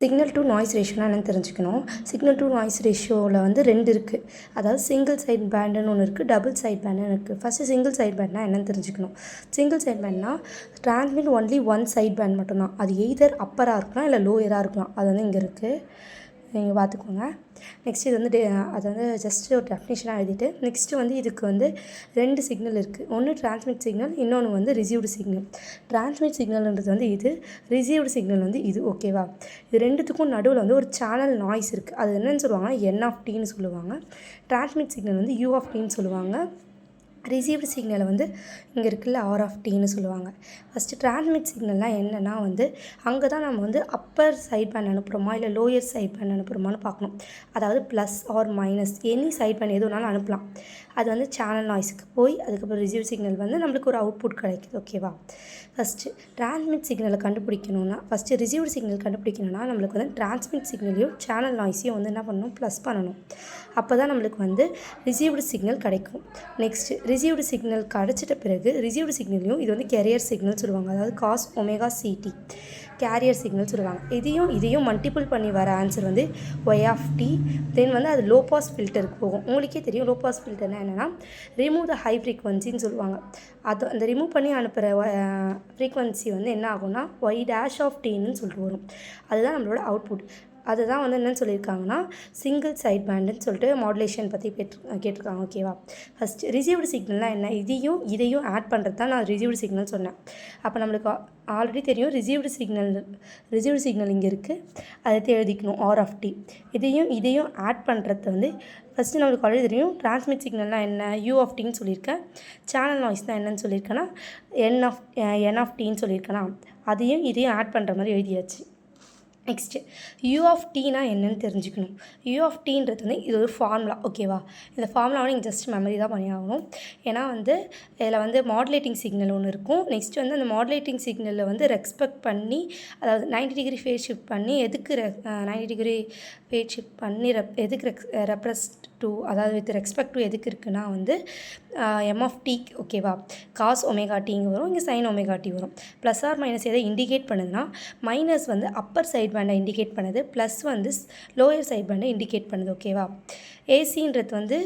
Signal to noise ரேஷியோனா என்னென்னு தெரிஞ்சுக்கணும். Signal to noise ரேஷியோவில் வந்து 2 இருக்குது. அதாவது சிங்கிள் சைட் பேண்டுன்னு ஒன்று இருக்குது, டபுள் சைட் பேண்டுன்னு இருக்குது. ஃபஸ்ட்டு சிங்கிள் சைட் பேண்ட்னா என்னென்னு தெரிஞ்சுக்கணும். சிங்கிள் சைட் பேண்ட்னா transmit only one side band மட்டும்தான். அது எய்தர் அப்பராக இருக்கலாம் இல்லை லோயராக இருக்கலாம். அது வந்து இங்கே இருக்குது, நீங்கள் பார்த்துக்கோங்க. நெக்ஸ்ட் இது வந்து அது வந்து ஜஸ்ட் ஒரு டெஃபினேஷனாக எழுதிட்டு நெக்ஸ்ட்டு வந்து இதுக்கு வந்து 2 சிக்னல் இருக்குது. ஒன்று டிரான்ஸ்மிட் சிக்னல், இன்னொன்று வந்து ரிசீவ்டு சிக்னல். டிரான்ஸ்மிட் சிக்னல்ன்றது வந்து இது, ரிசீவ்டு சிக்னல் வந்து இது. ஓகேவா? இது ரெண்டுத்துக்கும் நடுவில் வந்து ஒரு சேனல் நாய்ஸ் இருக்குது. அது என்னென்னு சொல்லுவாங்கன்னா N(t)ன்னு சொல்லுவாங்க. டிரான்ஸ்மிட் சிக்னல் வந்து U(t)ன்னு சொல்லுவாங்க. ரிசீவ்டு சிக்னலை வந்து இங்கே இருக்குல்ல R(t)ன்னு சொல்லுவாங்க. ஃபஸ்ட்டு டிரான்ஸ்மிட் சிக்னல்னால் என்னென்னா வந்து அங்கே தான் நம்ம வந்து அப்பர் சைட் பேண்ட் அனுப்புகிறோமா இல்லை லோயர் சைட் பேண்ட் அனுப்புகிறோமான்னு பார்க்கணும். அதாவது plus or minus any side band எது வேணாலும் அனுப்பலாம். அது வந்து சேனல் நாய்ஸுக்கு போய் அதுக்கப்புறம் ரிசீவ் சிக்னல் வந்து நம்மளுக்கு ஒரு அவுட்புட் கிடைக்குது. ஓகேவா? ஃபஸ்ட்டு டிரான்ஸ்மிட் சிக்னலை கண்டுபிடிக்கணும்னா ஃபஸ்ட்டு ரிசீவ்டு சிக்னல் கண்டுபிடிக்கணும்னா நம்மளுக்கு வந்து டிரான்ஸ்மிட் சிக்னலையும் சேனல் நாய்ஸையும் வந்து என்ன பண்ணணும், ப்ளஸ் பண்ணணும். அப்போ தான் நம்மளுக்கு வந்து ரிசீவ்டு சிக்னல் கிடைக்கும். நெக்ஸ்ட்டு ரிசீவ்டு சிக்னல் கிடச்சிட்ட பிறகு ரிசீவ்டு சிக்னலையும் இது வந்து கேரியர் சிக்னல் சொல்லுவாங்க. அதாவது cos ωct கேரியர் சிக்னல் சொல்லுவாங்க. இதையும் மல்டிபிள் பண்ணி வர ஆன்சர் வந்து y(t). தென் வந்து அது லோ பாஸ் ஃபில்டருக்கு போகும். உங்களுக்கே தெரியும் லோ பாஸ் ஃபில்டர்னால் என்னென்னா ரிமூவ் த ஹை ஃப்ரீக்வன்சின்னு சொல்லுவாங்க. அது அந்த ரிமூவ் பண்ணி அனுப்புகிற ஃப்ரீக்வன்சி வந்து என்ன ஆகும்னா y'(t)ன்னு சொல்லிட்டு வரும். அதுதான் நம்மளோட அவுட்புட். அதுதான் வந்து என்னென்னு சொல்லியிருக்காங்கன்னா சிங்கிள் சைட் பேண்டுன்னு சொல்லிட்டு மாடுலேஷன் பற்றி கேட்டிருக்காங்க. ஓகேவா? ஃபஸ்ட்டு ரிசீவ்டு சிக்னல்னால் என்ன, இதையும் ஆட் பண்ணுறது தான் நான் ரிசீவ்டு சிக்னல் சொன்னேன். அப்போ நம்மளுக்கு ஆல்ரெடி தெரியும் ரிசீவ்டு சிக்னல் இங்கே இருக்குது, அதை எழுதிக்கணும் R(t). இதையும் ஆட் பண்ணுறது வந்து ஃபஸ்ட்டு நம்மளுக்கு ஆல்ரெடி தெரியும் டிரான்ஸ்மிட் சிக்னல்னால் என்ன U(t)ன்னு சொல்லியிருக்கேன். சேனல் நாய்ஸ் தான் என்னென்னு சொல்லியிருக்கேன்னா N(t)ன்னு சொல்லியிருக்கேன்னா இதையும் ஆட் பண்ணுற மாதிரி எழுதியாச்சு. நெக்ஸ்ட்டு U(t)னா என்னென்னு தெரிஞ்சுக்கணும். U(t)ன்றது வந்து இது ஒரு ஃபார்முலா. ஓகேவா? இந்த ஃபார்முலாவை நீங்கள் ஜஸ்ட் மெமரி தான் பண்ணி ஆகணும். ஏன்னா வந்து இதில் வந்து மாடுலேட்டிங் சிக்னல் ஒன்று இருக்கும். நெக்ஸ்ட்டு வந்து அந்த மாடுலேட்டிங் சிக்னலில் வந்து ரெஸ்பெக்ட் பண்ணி அதாவது 90 டிகிரி ஃபேஸ் ஷிஃப்ட் பண்ணி எதுக்கு 90 டிகிரி ஃபேஸ் ஷிஃப்ட் பண்ணி எதுக்கு ரெப்ரஸ்ட் டு அதாவது வித் ரெஸ்பெக்ட் டு எதுக்கு இருக்குன்னா வந்து M(t). ஓகேவா? cos ωt இங்கே வரும், இங்கே sin ωt வரும். ப்ளஸ் ஆர் மைனஸ் எதை இண்டிகேட் பண்ணுதுன்னா மைனஸ் வந்து அப்பர் சைட் பேண்டை இண்டிகேட் பண்ணுது, ப்ளஸ் வந்து லோயர் சைட் பேண்டை இண்டிகேட் பண்ணுது. ஓகேவா? ஏசின்றது வந்து